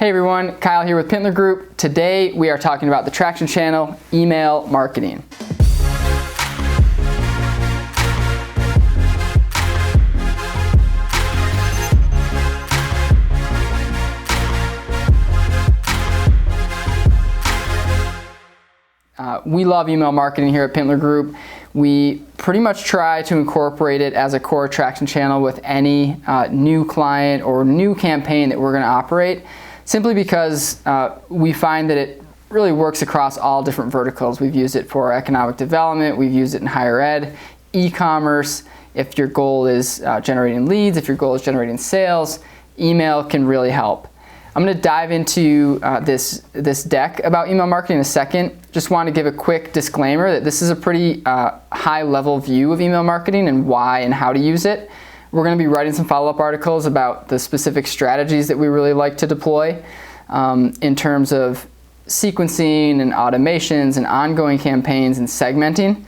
Hey everyone, Kyle here with Pintler Group. Today we are talking about the traction channel, email marketing. We love email marketing here at Pintler Group. We pretty much try to incorporate it as a core traction channel with any new client or new campaign that we're going to operate, simply because we find that it really works across all different verticals. We've used it for economic development, we've used it in higher ed, e-commerce. If your goal is generating leads, if your goal is generating sales, email can really help. I'm going to dive into this deck about email marketing in a second. Just want to give a quick disclaimer that this is a pretty high-level view of email marketing and why and how to use it. We're going to be writing some follow-up articles about the specific strategies that we really like to deploy in terms of sequencing and automations and ongoing campaigns and segmenting.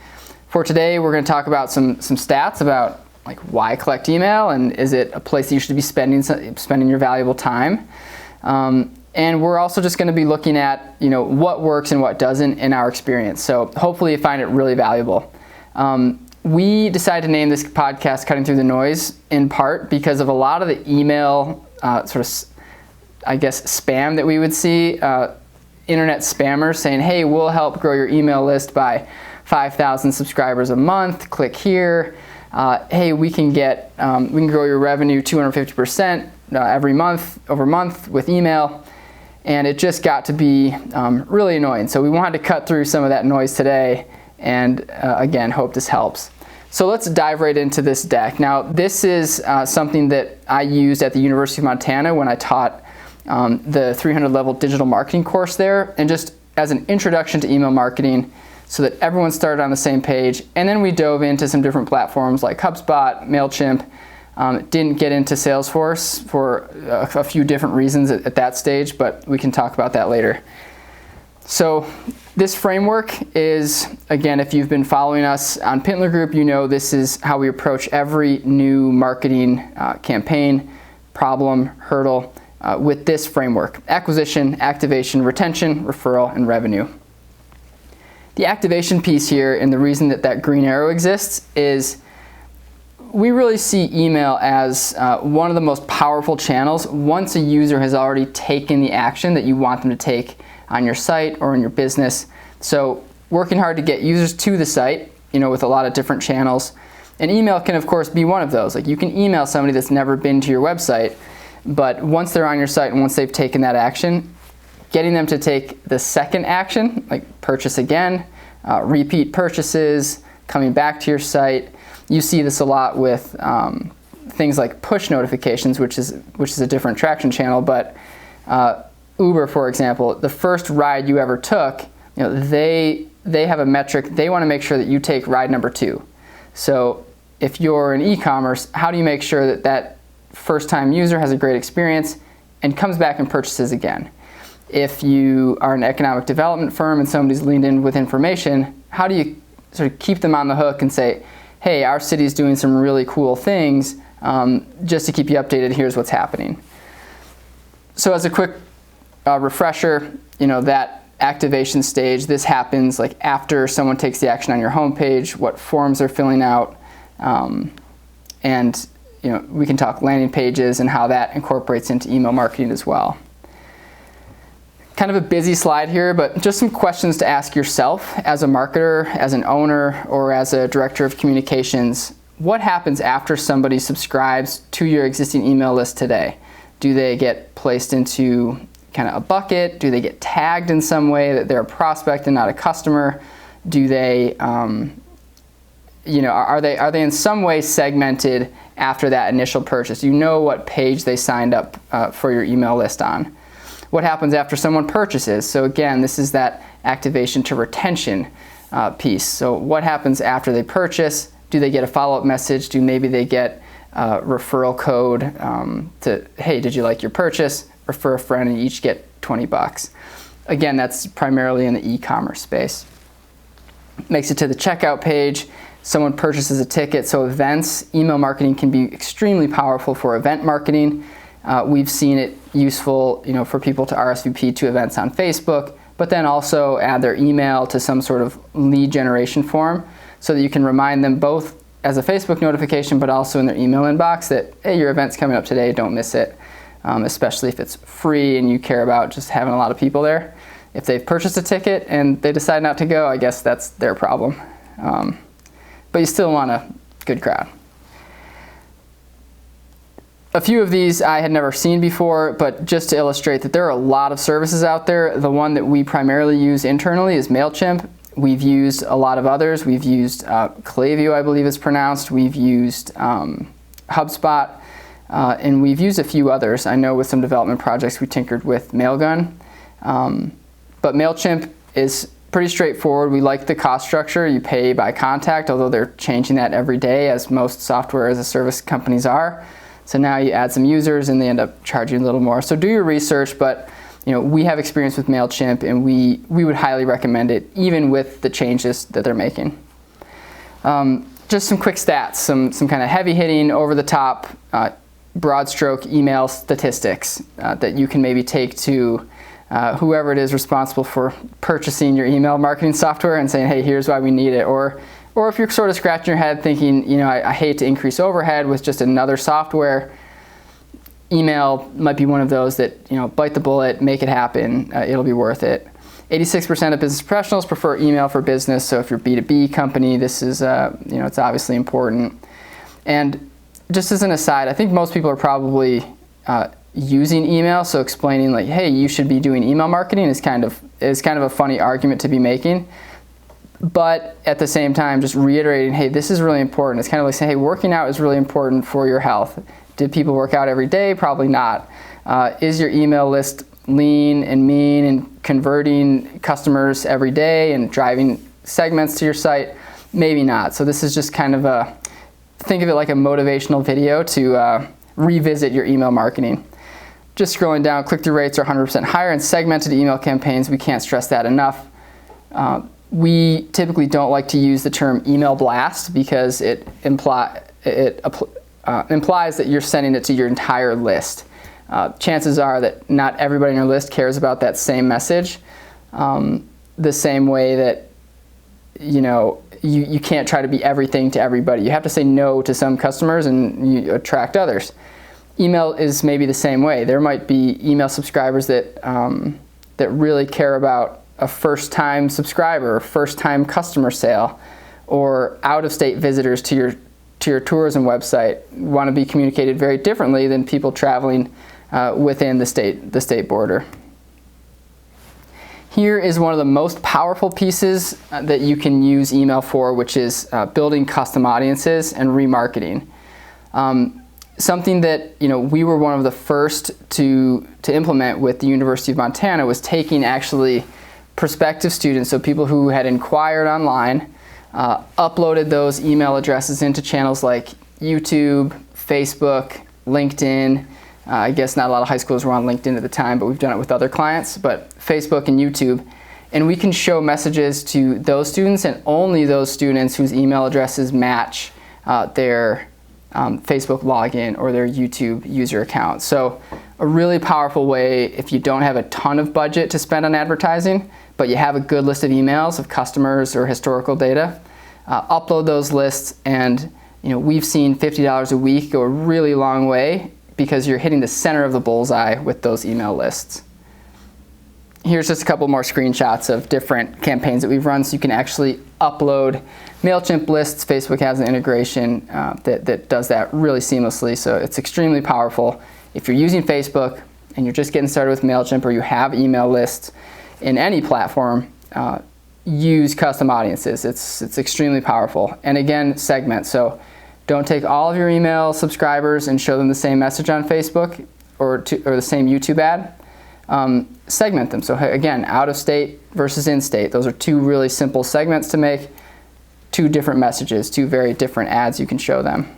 For today, we're going to talk about some stats about like why collect email and is it a place that you should be spending your valuable time. And we're also just going to be looking at, what works and what doesn't in our experience. So hopefully you find it really valuable. We decided to name this podcast Cutting Through the Noise in part because of a lot of the email spam that we would see, internet spammers saying, hey, we'll help grow your email list by 5,000 subscribers a month. Click here. Hey, we can grow your revenue 250% every month with email. And it just got to be really annoying. So we wanted to cut through some of that noise today and again, hope this helps. So let's dive right into this deck. Now this is something that I used at the University of Montana when I taught the 300 level digital marketing course there, and just as an introduction to email marketing so that everyone started on the same page. And then we dove into some different platforms like HubSpot, MailChimp. Didn't get into Salesforce for a few different reasons at that stage, but we can talk about that later. So this framework is, again, if you've been following us on Pintler Group, this is how we approach every new marketing campaign, problem, hurdle with this framework: acquisition, activation, retention, referral, and revenue. The activation piece here, and the reason that green arrow exists, is we really see email as one of the most powerful channels once a user has already taken the action that you want them to take on your site or in your business. So working hard to get users to the site, with a lot of different channels. And email can, of course, be one of those. Like you can email somebody that's never been to your website, but once they're on your site and once they've taken that action, getting them to take the second action, like purchase again, repeat purchases, coming back to your site. You see this a lot with things like push notifications, which is a different traction channel. But Uber, for example, the first ride you ever took, they have a metric. They want to make sure that you take ride number 2. So if you're in e-commerce, how do you make sure that first-time user has a great experience and comes back and purchases again? If you are an economic development firm and somebody's leaned in with information, how do you sort of keep them on the hook and say, hey, our city's doing some really cool things, just to keep you updated, here's what's happening. So as a quick refresher, that activation stage, this happens like after someone takes the action on your homepage, what forms they're filling out, and we can talk landing pages and how that incorporates into email marketing as well. Kind of a busy slide here, but just some questions to ask yourself as a marketer, as an owner, or as a director of communications. What happens after somebody subscribes to your existing email list today? Do they get placed into kind of a bucket? Do they get tagged in some way that they're a prospect and not a customer? Do they, are they in some way segmented after that initial purchase? You know what page they signed up for your email list on. What happens after someone purchases? So again, this is that activation to retention piece. So what happens after they purchase? Do they get a follow-up message? Do maybe they get a referral code to, hey, did you like your purchase? Refer a friend and you each get $20. Again, that's primarily in the e-commerce space. Makes it to the checkout page. Someone purchases a ticket. So events, email marketing can be extremely powerful for event marketing. We've seen it useful, for people to RSVP to events on Facebook, but then also add their email to some sort of lead generation form so that you can remind them both as a Facebook notification, but also in their email inbox that, hey, your event's coming up today, don't miss it, especially if it's free and you care about just having a lot of people there. If they've purchased a ticket and they decide not to go, I guess that's their problem. But you still want a good crowd. A few of these I had never seen before, but just to illustrate that there are a lot of services out there, the one that we primarily use internally is MailChimp. We've used a lot of others. We've used Klaviyo, I believe it's pronounced. We've used HubSpot, and we've used a few others. I know with some development projects we tinkered with Mailgun. But MailChimp is pretty straightforward. We like the cost structure. You pay by contact, although they're changing that every day, as most software as a service companies are. So now you add some users and they end up charging a little more. So do your research, but we have experience with MailChimp and we would highly recommend it, even with the changes that they're making. Just some quick stats, some kind of heavy hitting, over the top, broad stroke email statistics that you can maybe take to whoever it is responsible for purchasing your email marketing software and saying, hey, here's why we need it. Or if you're sort of scratching your head thinking, I hate to increase overhead with just another software, email might be one of those that, bite the bullet, make it happen, it'll be worth it. 86% of business professionals prefer email for business, so if you're a B2B company, this is, it's obviously important. And just as an aside, I think most people are probably using email, so explaining like, hey, you should be doing email marketing is kind of a funny argument to be making. But at the same time, just reiterating, hey, this is really important. It's kind of like saying, hey, working out is really important for your health. Did people work out every day? Probably not. Is your email list lean and mean and converting customers every day and driving segments to your site? Maybe not. So this is just kind of think of it like a motivational video to revisit your email marketing. Just scrolling down, click-through rates are 100% higher in segmented email campaigns. We can't stress that enough. We typically don't like to use the term email blast because it implies that you're sending it to your entire list. Chances are that not everybody on your list cares about that same message. The same way that you can't try to be everything to everybody. You have to say no to some customers and you attract others. Email is maybe the same way. There might be email subscribers that really care about a first-time subscriber, first-time customer sale, or out-of-state visitors to your tourism website want to be communicated very differently than people traveling within the state border. Here is one of the most powerful pieces that you can use email for, which is building custom audiences and remarketing. Something that we were one of the first to implement with the University of Montana was taking actually prospective students, so people who had inquired online, uploaded those email addresses into channels like YouTube, Facebook, LinkedIn. I guess not a lot of high schools were on LinkedIn at the time, but we've done it with other clients, but Facebook and YouTube. And we can show messages to those students and only those students whose email addresses match their Facebook login or their YouTube user account. So a really powerful way if you don't have a ton of budget to spend on advertising, but you have a good list of emails of customers or historical data, upload those lists, and we've seen $50 a week go a really long way because you're hitting the center of the bullseye with those email lists. Here's just a couple more screenshots of different campaigns that we've run so you can actually upload MailChimp lists. Facebook has an integration that does that really seamlessly, so it's extremely powerful. If you're using Facebook and you're just getting started with MailChimp or you have email lists in any platform, use custom audiences. It's extremely powerful. And again, segment. So don't take all of your email subscribers and show them the same message on Facebook or the same YouTube ad. Segment them. So again, out of state versus in state. Those are two really simple segments to make. Two different messages, two very different ads you can show them.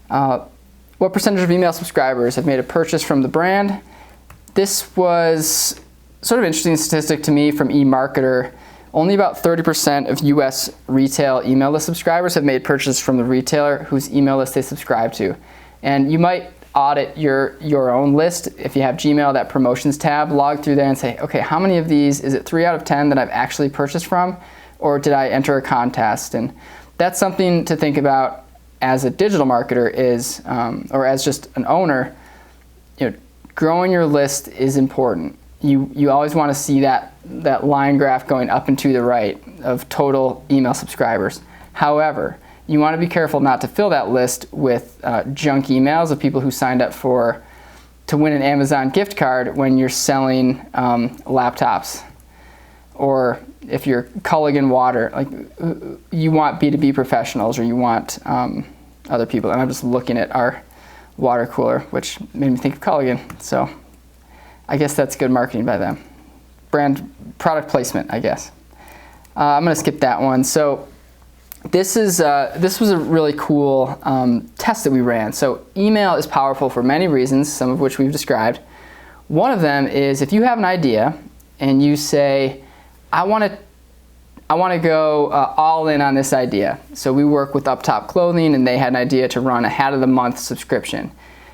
What percentage of email subscribers have made a purchase from the brand? This was sort of interesting statistic to me from eMarketer. Only about 30% of US retail email list subscribers have made purchases from the retailer whose email list they subscribe to. And you might audit your own list. If you have Gmail, that promotions tab, log through there and say, okay, how many of these, is it 3 out of 10 that I've actually purchased from, or did I enter a contest? And that's something to think about as a digital marketer is, or as just an owner. Growing your list is important. You always want to see that line graph going up and to the right of total email subscribers. However, you want to be careful not to fill that list with junk emails of people who signed up to win an Amazon gift card when you're selling laptops. Or if you're Culligan Water, like you want B2B professionals, or you want other people. And I'm just looking at our water cooler, which made me think of Culligan. So I guess that's good marketing by them. Product placement, I guess. I'm going to skip that one. So this was a really cool test that we ran. So email is powerful for many reasons, some of which we've described. One of them is if you have an idea and you say, I want to go all in on this idea. So we work with Up Top Clothing, and they had an idea to run a hat of the month subscription.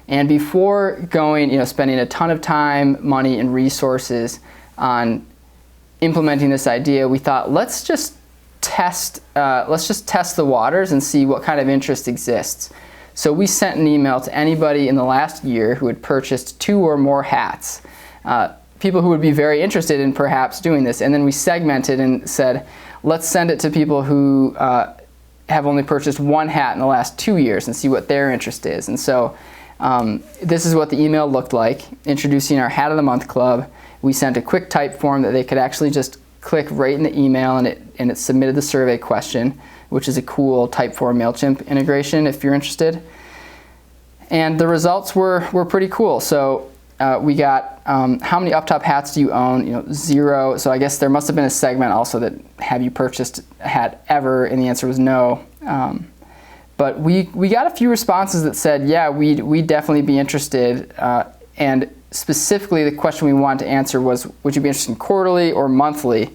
And before going, spending a ton of time, money, and resources on implementing this idea, we thought, let's just test the waters and see what kind of interest exists. So we sent an email to anybody in the last year who had purchased 2 or more hats. People who would be very interested in perhaps doing this. And then we segmented and said, let's send it to people who have only purchased 1 hat in the last 2 years and see what their interest is. And so this is what the email looked like, introducing our Hat of the Month Club. We sent a quick type form that they could actually just click right in the email, and it submitted the survey question, which is a cool Typeform MailChimp integration if you're interested. And the results were pretty cool. So we got how many Up Top hats do you own? 0. So I guess there must have been a segment also that have you purchased a hat ever, and the answer was no. But we got a few responses that said, yeah, we'd definitely be interested. And specifically, the question we wanted to answer was, would you be interested in quarterly or monthly?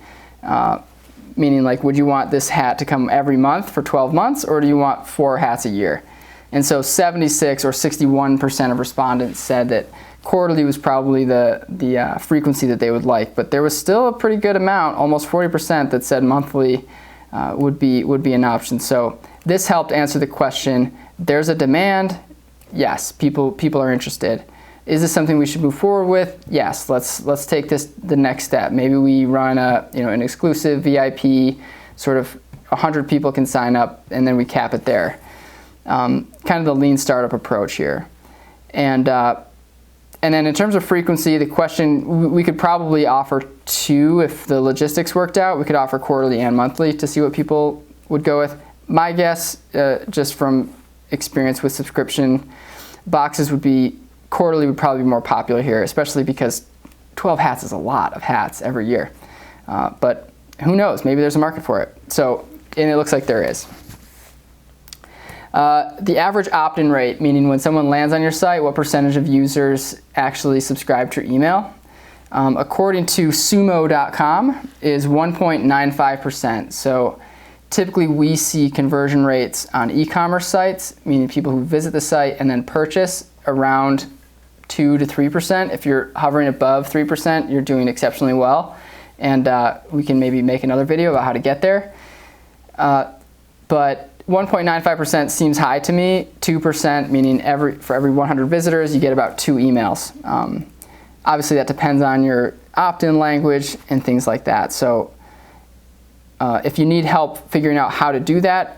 Meaning, like, would you want this hat to come every month for 12 months, or do you want 4 hats a year? And so 76 or 61% of respondents said that quarterly was probably the frequency that they would like, but there was still a pretty good amount, almost 40%, that said monthly would be an option. So this helped answer the question: there's a demand. Yes, people are interested. Is this something we should move forward with? Yes, let's take this the next step. Maybe we run an exclusive VIP, sort of 100 people can sign up, and then we cap it there. Kind of the lean startup approach here. And then in terms of frequency, the question, we could probably offer 2 if the logistics worked out. We could offer quarterly and monthly to see what people would go with. My guess, just from experience with subscription boxes, would be quarterly would probably be more popular here, especially because 12 hats is a lot of hats every year. But who knows? Maybe there's a market for it. So, and it looks like there is. The average opt-in rate, meaning when someone lands on your site, what percentage of users actually subscribe to your email, according to sumo.com, is 1.95%. So typically we see conversion rates on e-commerce sites, meaning people who visit the site and then purchase, around 2 to 3%. If you're hovering above 3%, you're doing exceptionally well. And we can maybe make another video about how to get there. But 1.95% seems high to me. 2%, meaning for every 100 visitors, you get about 2 emails. Obviously, that depends on your opt-in language and things like that. So if you need help figuring out how to do that,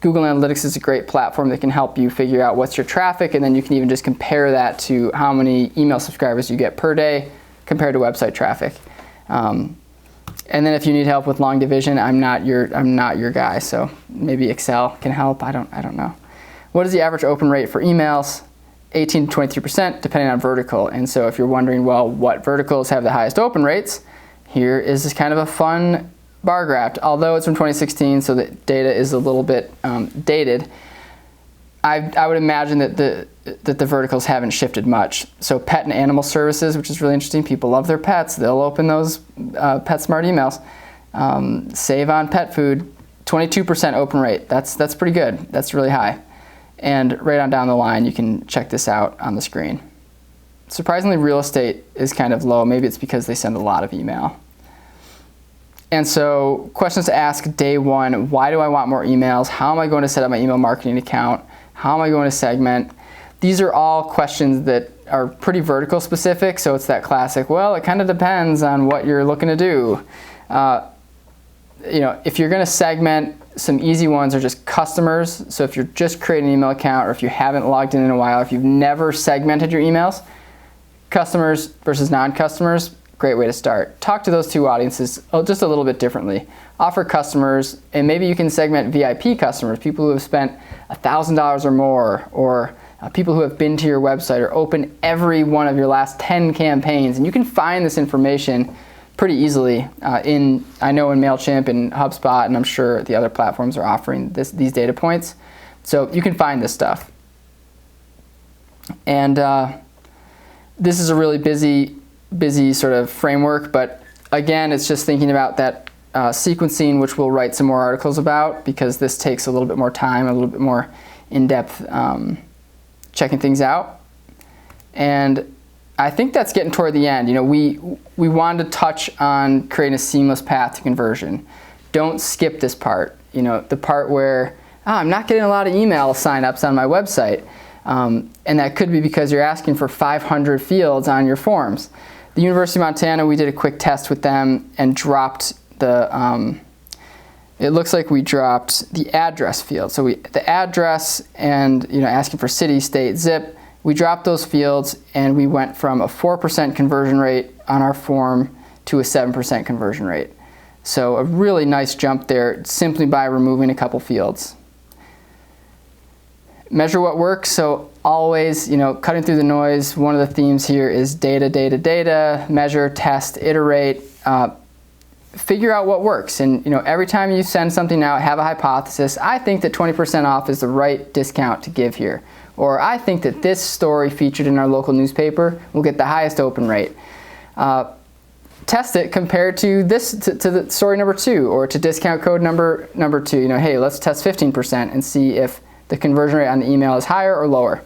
Google Analytics is a great platform that can help you figure out what's your traffic, and then you can even just compare that to how many email subscribers you get per day compared to website traffic. And then if you need help with long division, I'm not your guy, so maybe Excel can help. I don't know. What is the average open rate for emails? 18 to 23%, depending on vertical. And so if you're wondering, well, what verticals have the highest open rates, here is this kind of a fun bar graph. Although it's from 2016, so the data is a little bit dated, I would imagine that the verticals haven't shifted much. So pet and animal services, which is really interesting. People love their pets. They'll open those PetSmart emails. Save on pet food, 22% open rate. That's pretty good. That's really high. And right on down the line, you can check this out on the screen. Surprisingly, real estate is kind of low. Maybe it's because they send a lot of email. And so questions to ask day one: why do I want more emails? How am I going to set up my email marketing account? How am I going to segment? These are all questions that are pretty vertical specific, so it's that classic, well, it kind of depends on what you're looking to do. If you're going to segment, some easy ones are just customers. So if you're just creating an email account, or if you haven't logged in a while, if you've never segmented your emails, customers versus non-customers, great way to start. Talk to those two audiences just a little bit differently. Offer customers, and maybe you can segment VIP customers, people who have spent $1,000 or more, or people who have been to your website or opened every one of your last 10 campaigns. And you can find this information pretty easily I know in MailChimp and HubSpot, and I'm sure the other platforms are offering these data points. So you can find this stuff. And this is a really busy sort of framework, but again, it's just thinking about that sequencing, which we'll write some more articles about, because this takes a little bit more time, a little bit more in-depth checking things out. And I think that's getting toward the end. We wanted to touch on creating a seamless path to conversion. Don't skip this part. The part where I'm not getting a lot of email signups on my website, and that could be because you're asking for 500 fields on your forms. The University of Montana, we did a quick test with them and dropped the. It looks like we dropped the address field. So the address and asking for city, state, zip. We dropped those fields, and we went from a 4% conversion rate on our form to a 7% conversion rate. So a really nice jump there simply by removing a couple fields. Measure what works. So always, cutting through the noise, one of the themes here is data, data, data. Measure, test, iterate. Figure out what works. And every time you send something out, have a hypothesis. I think that 20% off is the right discount to give here. Or I think that this story featured in our local newspaper will get the highest open rate. Test it compared to the story number 2, or to discount code number 2. Hey, let's test 15% and see if the conversion rate on the email is higher or lower.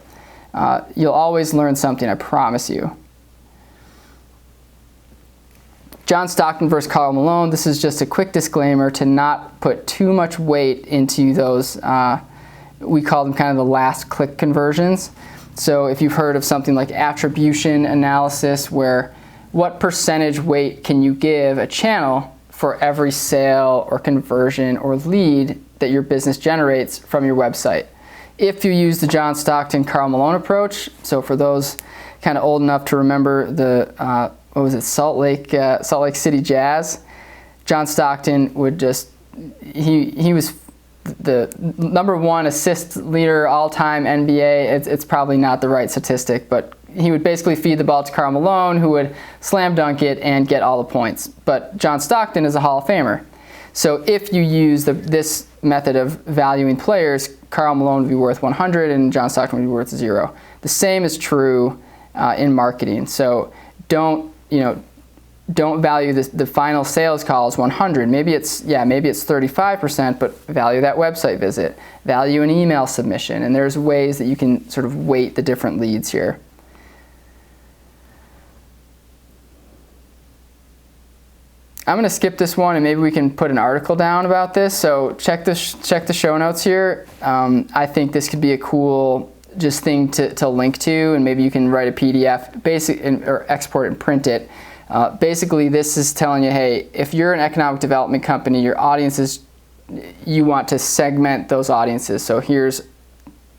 You'll always learn something, I promise you. John Stockton versus Karl Malone. This is just a quick disclaimer to not put too much weight into those. We call them kind of the last click conversions. So if you've heard of something like attribution analysis, where what percentage weight can you give a channel for every sale or conversion or lead that your business generates from your website? If you use the John Stockton, Karl Malone approach, so for those kind of old enough to remember the, Salt Lake City Jazz, John Stockton would just, he was the #1 assist leader all-time NBA. It's probably not the right statistic, but he would basically feed the ball to Karl Malone, who would slam dunk it and get all the points. But John Stockton is a Hall of Famer. So if you use this method of valuing players, Karl Malone would be worth 100 and John Stockton would be worth 0. The same is true in marketing. So don't value the final sales call as 100. Maybe it's 35%, but value that website visit, value an email submission, and there's ways that you can sort of weight the different leads here. I'm going to skip this one, and maybe we can put an article down about this. So check the show notes here. I think this could be a cool just thing to link to, and maybe you can write a PDF or export it and print it. Basically, this is telling you, hey, if you're an economic development company, your audiences, you want to segment those audiences. So here's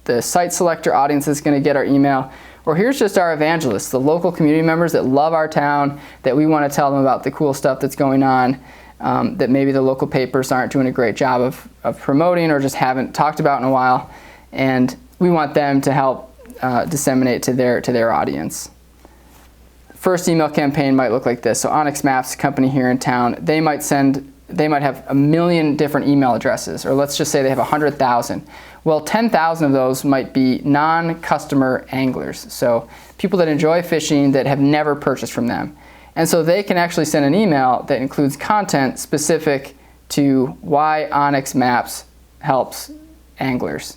the site selector audience that's going to get our email, or here's just our evangelists, the local community members that love our town, that we want to tell them about the cool stuff that's going on, that maybe the local papers aren't doing a great job of promoting or just haven't talked about in a while, and we want them to help disseminate to their audience. First email campaign might look like this. So Onyx Maps, a company here in town, they might have 1 million different email addresses, or let's just say they have 100,000. Well, 10,000 of those might be non-customer anglers, so people that enjoy fishing that have never purchased from them. And so they can actually send an email that includes content specific to why Onyx Maps helps anglers,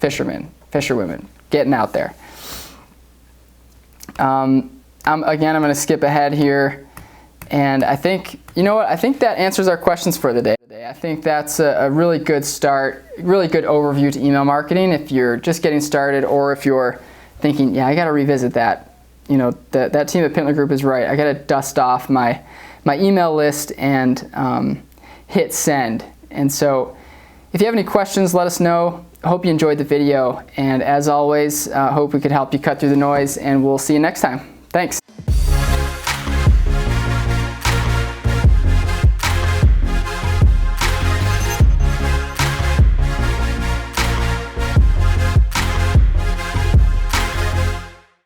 fishermen, fisherwomen, getting out there. I'm going to skip ahead here, and I think, you know what, I think that answers our questions for the day. I think that's a really good start, really good overview to email marketing if you're just getting started, or if you're thinking, yeah, I got to revisit that. You know, that team at Pintler Group is right. I got to dust off my email list and hit send. And so if you have any questions, let us know. I hope you enjoyed the video, and as always, hope we could help you cut through the noise, and we'll see you next time. Thanks.